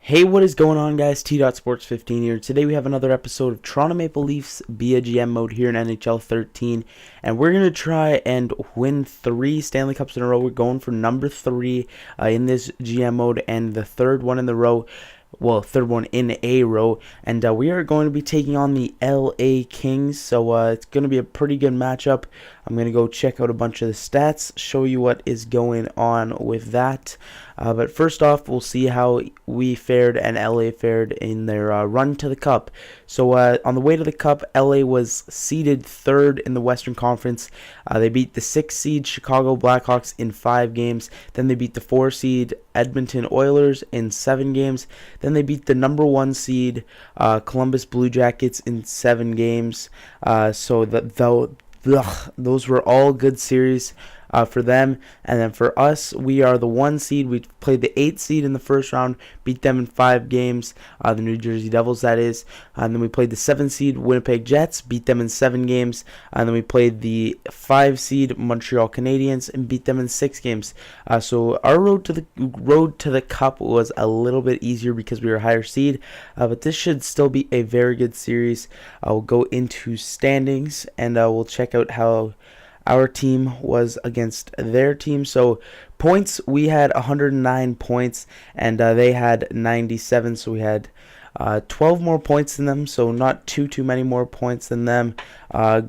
Hey, what is going on, guys? T.Sports 15 here. Today we have another episode of Toronto Maple Leafs BGM mode here in NHL 13, and we're gonna try and win 3 Stanley Cups in a row. We're going for number 3 in this GM mode, and the third one in the row. Well, third one in a row, and we are going to be taking on the LA Kings. So it's going to be a pretty good matchup. I'm going to go check out a bunch of the stats, show you what is going on with that. But first off, we'll see how we fared and LA fared in their run to the Cup. So on the way to the Cup, LA was seeded 3rd in the Western Conference. They beat the 6th seed Chicago Blackhawks in 5 games. Then they beat the 4 seed Edmonton Oilers in 7 games. Then they beat the number 1 seed Columbus Blue Jackets in 7 games. Those were all good series for them. And then for us, we are the 1 seed. We played the 8th seed in the first round, beat them in 5 games, the New Jersey Devils, that is. And then we played the 7th seed Winnipeg Jets, beat them in 7 games. And then we played the 5 seed Montreal Canadiens and beat them in 6 games. So our road to the Cup was a little bit easier because we were a higher seed. But this should still be a very good series. We'll go into standings and we'll check out how our team was against their team. So points, we had 109 points and they had 97. So we had 12 more points than them, so not too many more points than them.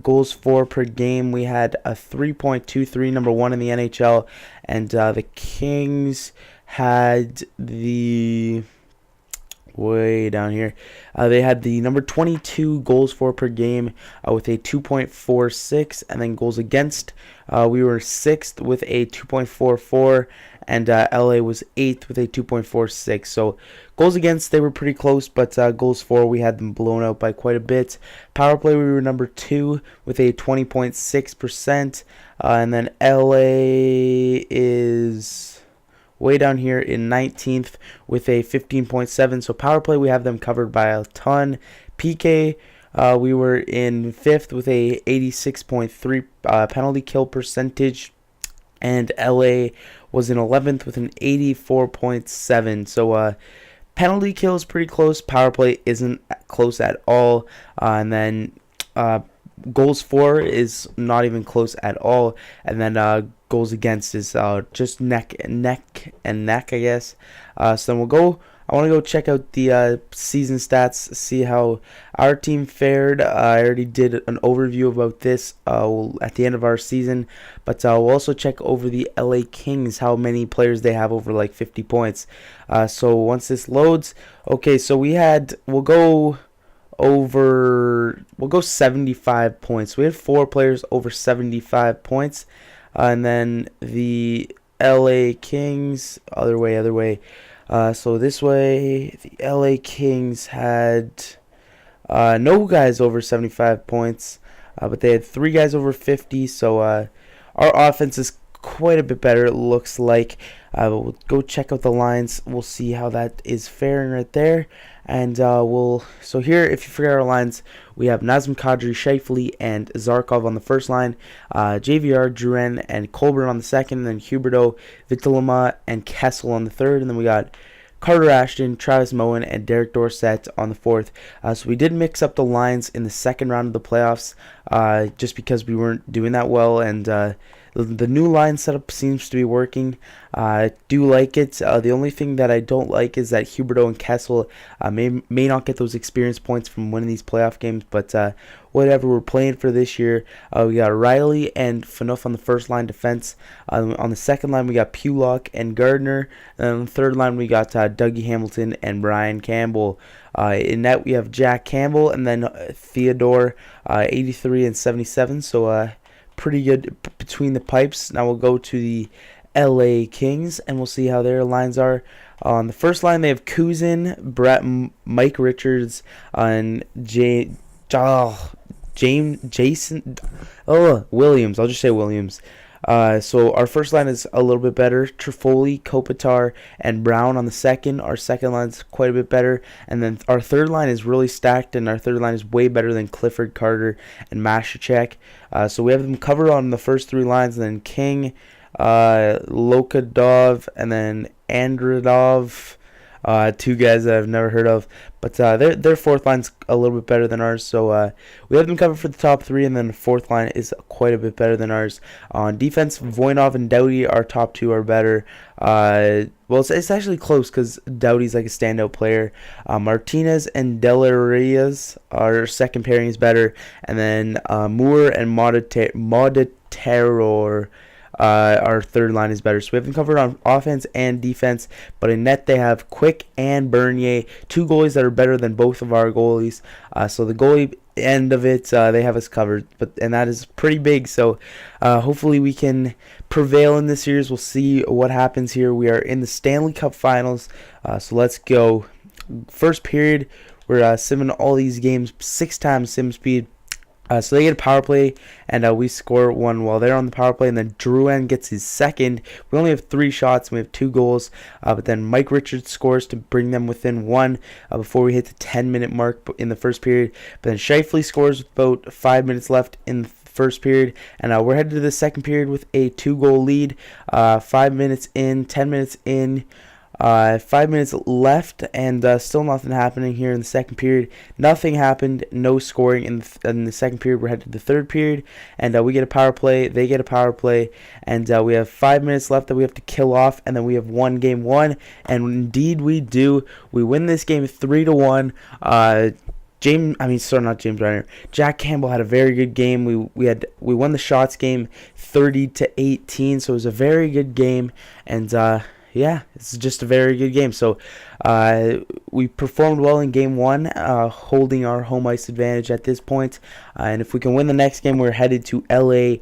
Goals for per game, we had a 3.23, number 1 in the NHL, and the Kings had the way down here. They had the number 22 goals for per game with a 2.46, and then goals against. We were 6th with a 2.44, and LA was 8th with a 2.46. So goals against, they were pretty close, but goals for, we had them blown out by quite a bit. Power play, we were number 2 with a 20.6%, and then LA is way down here in 19th with a 15.7. So power play, we have them covered by a ton. PK, we were in 5th with a 86.3 penalty kill percentage, and LA was in 11th with an 84.7. So penalty kill is pretty close. Power play isn't close at all. And then goals for is not even close at all. And then goals against is just neck and neck, I guess. So then we'll go. I want to go check out the season stats, see how our team fared. I already did an overview about this at the end of our season, but we'll also check over the LA Kings, how many players they have over like 50 points. So once this loads, okay, so we'll go 75 points. We had 4 players over 75 points. And then the LA Kings, other way. So this way, the LA Kings had no guys over 75 points, but they had 3 guys over 50. So our offense is quite a bit better, it looks like. We'll go check out the lines. We'll see how that is faring right there. And so here, if you forget our lines, we have Nazem Kadri, Scheifele, and Zarkov on the first line, JVR, Drouin, and Colburn on the second, and then Huberdeau, Vitalama, and Kessel on the third, and then we got Carter Ashton, Travis Moen, and Derek Dorsett on the fourth. So we did mix up the lines in the second round of the playoffs just because we weren't doing that well, and the new line setup seems to be working. I do like it. The only thing that I don't like is that Huberdeau and Kessel may not get those experience points from winning these playoff games, but whatever, we're playing for this year. We got Riley and Phaneuf on the first line defense. On the second line, we got Pulock and Gardner. And on the third line, we got Dougie Hamilton and Brian Campbell. In net, we have Jack Campbell and then Theodore, 83 and 77. So pretty good between the pipes. Now we'll go to the LA Kings and we'll see how their lines are. On the first line, they have Kuzin, Brett, Mike Richards, and Jason Williams. I'll just say Williams. So our first line is a little bit better. Trifoli, Kopitar, and Brown on the second. Our second line is quite a bit better. And then our third line is really stacked, and our third line is way better than Clifford, Carter, and Mashachek. So we have them covered on the first 3 lines, and then King, Lokadov, and then Andradov, Two guys that I've never heard of, but their fourth line's a little bit better than ours. So we have them covered for the top three, and then the fourth line is quite a bit better than ours. On defense, Voinov and Doughty, our top two are better. Well, it's actually close because Doughty's like a standout player. Martinez and Delarias, our second pairing is better, and then Moore and Moditerror. Our third line is better. So we have them covered on offense and defense. But in net, they have Quick and Bernier, two goalies that are better than both of our goalies. So the goalie end of it, they have us covered. And that is pretty big. So hopefully we can prevail in this series. We'll see what happens here. We are in the Stanley Cup Finals. So let's go. First period, we're simming all these games 6 times sim speed. So they get a power play, and we score one while they're on the power play, and then Drouin gets his second. We only have 3 shots, and we have 2 goals, but then Mike Richards scores to bring them within 1 before we hit the 10-minute mark in the first period. But then Scheifele scores with about 5 minutes left in the first period, and we're headed to the second period with a 2-goal lead. 5 minutes in, 10 minutes in. 5 minutes left, and still nothing happening here in the second period. Nothing happened. No scoring in the second period. We're headed to the third period, and we get a power play. They get a power play, and we have 5 minutes left that we have to kill off, and then we have won game 1. And indeed, we do. We win this game 3-1. Not James Reiner. Jack Campbell had a very good game. We won the shots game 30-18, so it was a very good game, and yeah, it's just a very good game. So we performed well in game 1, holding our home ice advantage at this point. And if we can win the next game, we're headed to LA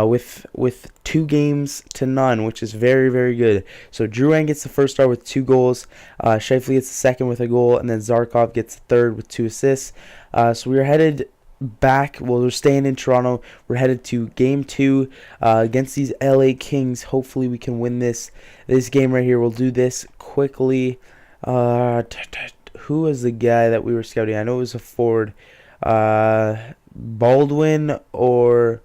with 2-0, which is very, very good. So Drouin gets the first star with 2 goals. Scheifele gets the second with a goal, and then Zarkov gets the third with 2 assists. So we are headed back. Well, we're staying in Toronto. We're headed to game 2 against these LA Kings. Hopefully we can win this game right here. We'll do this quickly. Who was the guy that we were scouting? I know it was a forward. Baldwin, or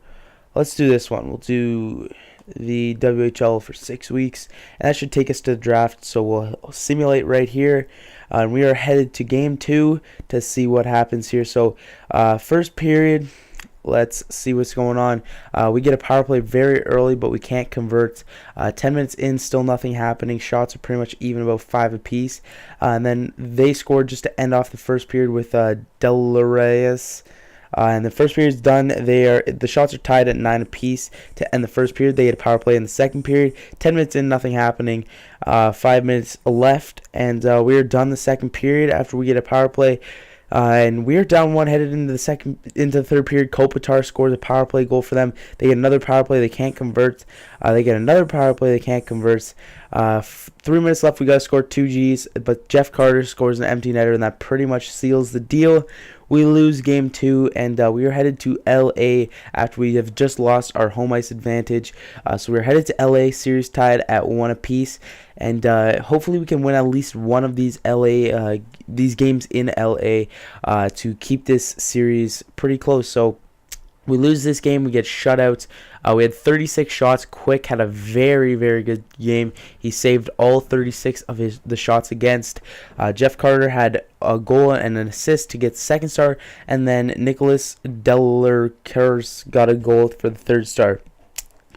let's do this one. We'll do the WHL for 6 weeks, and that should take us to the draft. So we'll simulate right here. And we are headed to game 2 to see what happens here. So first period, let's see what's going on. We get a power play very early, but we can't convert. 10 minutes in, still nothing happening. Shots are pretty much even, about 5 apiece. And then they scored just to end off the first period with Delarias. And the first period's done. The shots are tied at 9 apiece to end the first period. They get a power play in the second period. 10 minutes in, nothing happening. 5 minutes left, and we are done the second period after we get a power play. And we are down 1 headed into the third period. Kopitar scores a power play goal for them. They get another power play. They can't convert. They get another power play. They can't convert. 3 minutes left. We got to score 2 Gs, but Jeff Carter scores an empty netter, and that pretty much seals the deal. We lose game 2, and we are headed to LA after we have just lost our home ice advantage. So we're headed to LA, series tied at 1 apiece, and hopefully we can win at least one of these these games in LA to keep this series pretty close. So we lose this game, we get shutouts. We had 36 shots. Quick had a very, very good game. He saved all 36 of the shots against. Jeff Carter had a goal and an assist to get second star, and then Nicholas Delarcurs got a goal for the third star.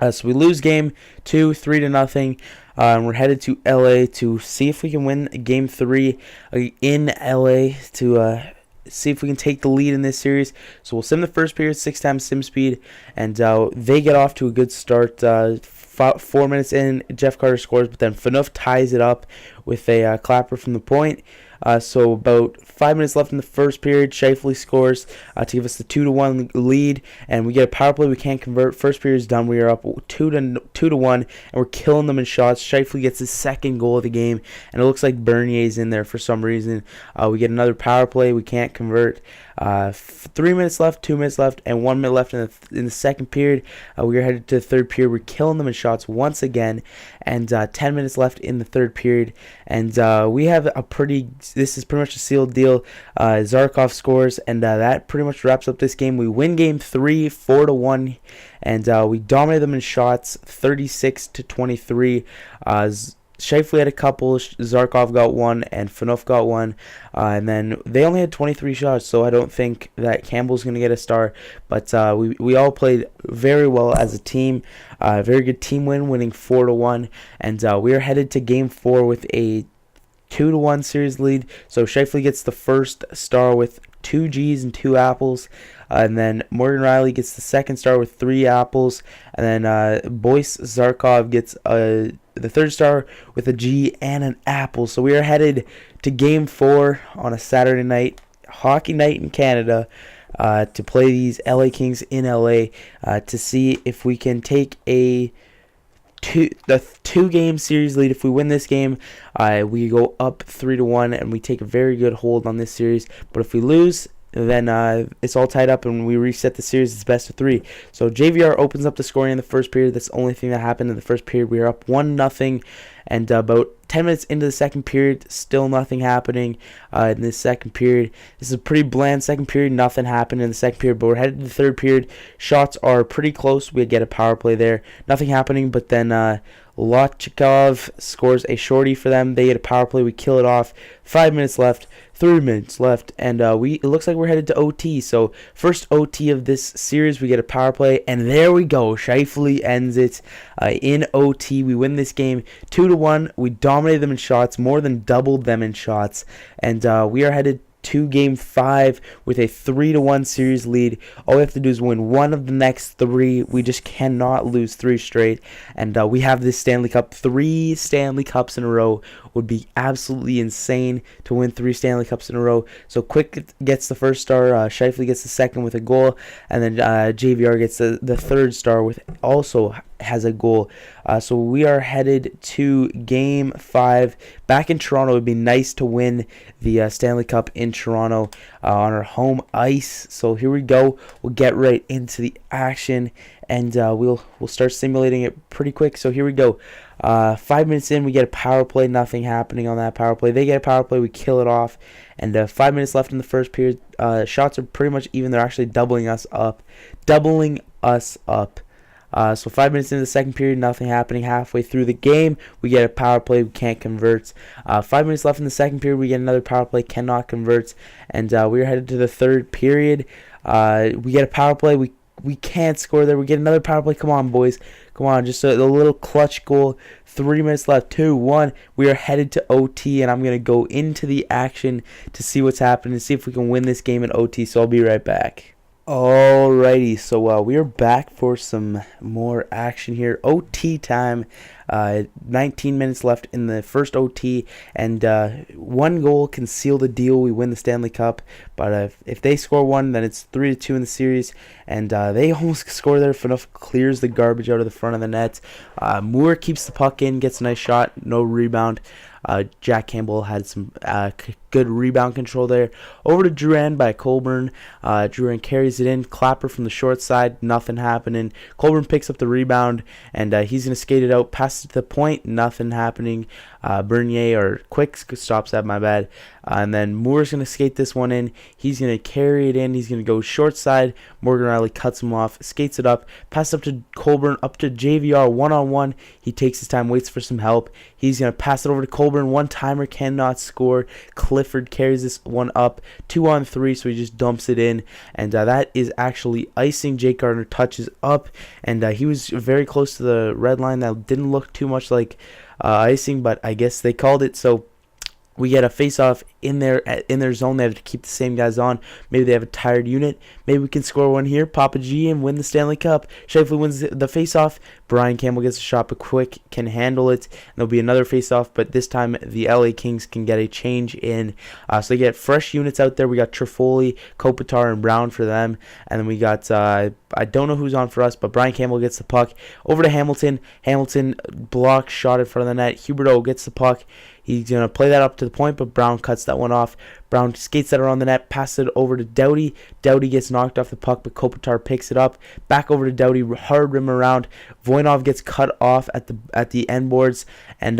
So we lose game 2, 3-0. And we're headed to LA to see if we can win game 3 in LA to see if we can take the lead in this series. So we'll sim the first period 6 times sim speed, and they get off to a good start. 4 minutes in, Jeff Carter scores, but then Phaneuf ties it up with a clapper from the point. So about 5 minutes left in the first period, Scheifele scores to give us the 2-1 lead, and we get a power play. We can't convert. First period is done. We are up 2-1, and we're killing them in shots. Scheifele gets his second goal of the game, and it looks like Bernier's in there for some reason. We get another power play. We can't convert. 3 minutes left, 2 minutes left, and 1 minute left in the second period. We are headed to the third period. We're killing them in shots once again, and 10 minutes left in the third period. And we have this is pretty much a sealed deal. Zarkov scores, and that pretty much wraps up this game. We win game 3, 4-1, and we dominate them in shots, 36-23. Shifley had a couple, Zarkov got one, and Phaneuf got one. And then they only had 23 shots, so I don't think that Campbell's going to get a star. But we all played very well as a team. Very good team win, winning 4-1. And we are headed to Game 4 with a 2-1 series lead. So Shifley gets the first star with 2 G's and 2 apples. And then Morgan Riley gets the second star with 3 apples. And then Boyce Zarkov gets the third star with a G and an apple. So we are headed to Game 4 on a Saturday night, hockey night in Canada, to play these LA Kings in LA, to see if we can take the 2-game series lead. If we win this game, we go up 3-1, and we take a very good hold on this series. But if we lose, then it's all tied up and we reset the series. It's best of 3. So JVR opens up the scoring in the first period. That's the only thing that happened in the first period. We are up 1-0, and about 10 minutes into the second period, still nothing happening in this second period. This is a pretty bland second period. Nothing happened in the second period, but we're headed to the third period. Shots are pretty close. We get a power play there. Nothing happening, but then Lotchikov scores a shorty for them. They get a power play. We kill it off. 5 minutes left. 3 minutes left, and it looks like we're headed to OT. So first OT of this series, we get a power play, and there we go. Shifley ends it in OT. We win this game 2-1. We dominated them in shots, more than doubled them in shots, and we are headed to Game 5 with a 3-1 series lead. All we have to do is win one of the next 3. We just cannot lose 3 straight. And we have this Stanley Cup. 3 Stanley Cups in a row would be absolutely insane to win 3 Stanley Cups in a row. So Quick gets the first star. Shifley gets the second with a goal. And then JVR gets the third star with also has a goal. So we are headed to Game 5 back in Toronto. It would be nice to win the Stanley Cup in Toronto on our home ice. So here we go. We'll get right into the action, and we'll start simulating it pretty quick. So here we go. 5 minutes in, we get a power play. Nothing happening on that power play. They get a power play. We kill it off. And 5 minutes left in the first period. Shots are pretty much even. They're actually doubling us up. So 5 minutes into the second period, nothing happening. Halfway through the game, we get a power play. We can't convert. 5 minutes left in the second period, we get another power play. Cannot convert. And we're headed to the third period. We get a power play. We can't score there. We get another power play. Come on, boys. Come on. Just a little clutch goal. 3 minutes left. 2-1. We are headed to OT, and I'm going to go into the action to see what's happening and see if we can win this game in OT. So I'll be right back. Alrighty, so we are back for some more action here. OT time. 19 minutes left in the first OT, and 1 goal can seal the deal. We win the Stanley Cup, but if they score 1, then it's 3-2 in the series, and they almost score there. Phaneuf clears the garbage out of the front of the net. Moore keeps the puck in, gets a nice shot, no rebound. Jack Campbell had some good rebound control there. Over to Drouin by Colburn. Drouin carries it in. Clapper from the short side. Nothing happening. Colburn picks up the rebound, and he's going to skate it out. Passes to the point. Nothing happening. Bernier or Quick stops that, my bad. And then Moore's going to skate this one in. He's going to carry it in. He's going to go short side. Morgan Riley cuts him off. Skates it up. Pass up to Colburn. Up to JVR. One-on-one. He takes his time. Waits for some help. He's going to pass it over to Colburn. One-timer. Cannot score. Clifford carries this one up. 2-on-3. So he just dumps it in. And that is actually icing. Jake Gardner touches up. And he was very close to the red line. That didn't look too much like icing, but I guess they called it. So we get a face-off in their zone. They have to keep the same guys on. Maybe they have a tired unit. Maybe we can score one here, Papa G, and win the Stanley Cup. Shifley wins the face-off. Brian Campbell gets a shot, but Quick can handle it. And there'll be another face-off, but this time the LA Kings can get a change in. So they get fresh units out there. We got Trifoli, Kopitar, and Brown for them. And then we got, I don't know who's on for us, but Brian Campbell gets the puck. Over to Hamilton. Hamilton block shot in front of the net. Huberdeau gets the puck. He's going to play that up to the point, but Brown cuts that one off. Brown skates that around the net, passes it over to Doughty. Doughty gets knocked off the puck, but Kopitar picks it up. Back over to Doughty, hard rim around. Voinov gets cut off at the end boards, and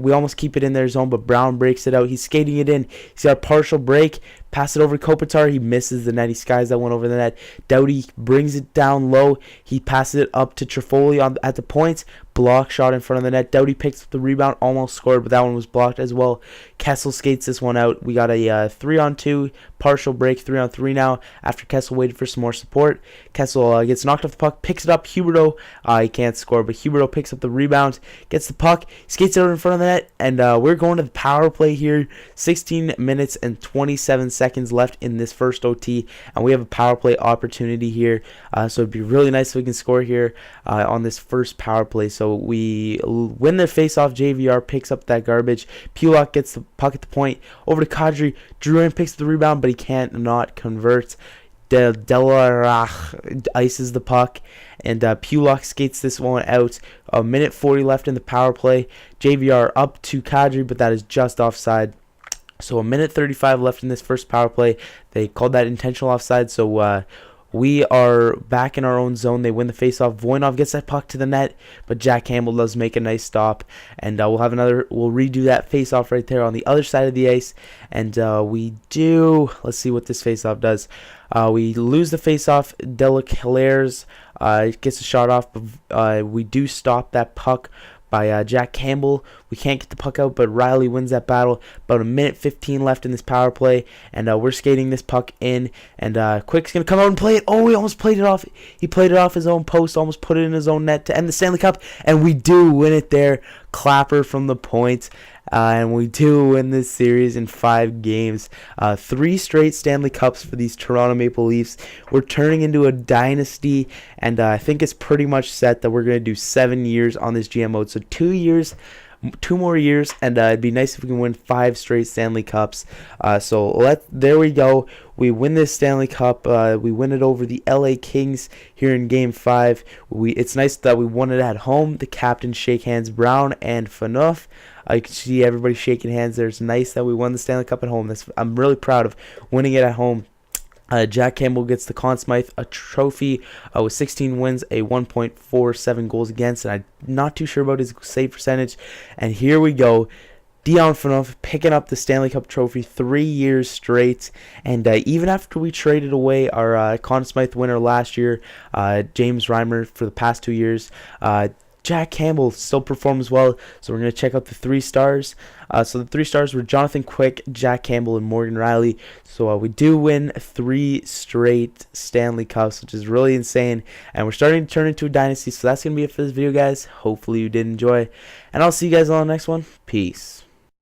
we almost keep it in their zone, but Brown breaks it out. He's skating it in. He's got a partial break. Pass it over to Kopitar. He misses the net. He skies that one over the net. Doughty brings it down low. He passes it up to Trifoli at the points. block shot in front of the net. Doughty picks up the rebound, almost scored, but that one was blocked as well. Kessel skates this one out. We got a 3-on-2 partial break, 3-on-3 now, after Kessel waited for some more support. Kessel gets knocked off the puck, picks it up. Huberdeau, he can't score, but Huberdeau picks up the rebound, gets the puck, skates out in front of the net, and we're going to the power play here. 16 minutes and 27 seconds left in this first OT, and we have a power play opportunity here. So it'd be really nice if we can score here on this first power play. So we win their face-off. JVR picks up that garbage. Pulock gets the puck at the point. Over to Kadri. Drouin picks up the rebound, but he can't not convert. Delarach ices the puck, and Pulock skates this one out. A minute 40 left in the power play. JVR up to Kadri, but that is just offside. So a minute 35 left in this first power play. They called that intentional offside, so we are back in our own zone. They win the faceoff. Voinov gets that puck to the net, but Jack Campbell does make a nice stop, and we'll redo that faceoff right there on the other side of the ice, and let's see what this faceoff does. We lose the faceoff. Delaclaires gets a shot off, but we do stop that puck by Jack Campbell. We can't get the puck out, but Riley wins that battle. About a minute 15 left in this power play, and we're skating this puck in, and Quick's going to come out and play it. Oh, he almost played it off. He played it off his own post, almost put it in his own net to end the Stanley Cup, and we do win it there. Clapper from the point. And we do win this series in 5 games. 3 straight Stanley Cups for these Toronto Maple Leafs. We're turning into a dynasty, and I think it's pretty much set that we're going to do 7 years on this GM mode. So 2 more years, and it'd be nice if we can win 5 straight Stanley Cups. There we go. We win this Stanley Cup. We win it over the LA Kings here in Game 5. It's nice that we won it at home. The captains shake hands, Brown and Phaneuf. You can see everybody shaking hands there. It's nice that we won the Stanley Cup at home. I'm really proud of winning it at home. Jack Campbell gets the Conn Smythe a trophy with 16 wins, a 1.47 goals against, and I'm not too sure about his save percentage. And here we go. Dion Phaneuf picking up the Stanley Cup trophy 3 years straight, and even after we traded away our Conn Smythe winner last year, James Reimer, for the past 2 years, Jack Campbell still performs well, so we're going to check out the 3 stars. So the 3 stars were Jonathan Quick, Jack Campbell, and Morgan Riley. So we do win 3 straight Stanley Cups, which is really insane. And we're starting to turn into a dynasty, so that's going to be it for this video, guys. Hopefully you did enjoy, and I'll see you guys on the next one. Peace.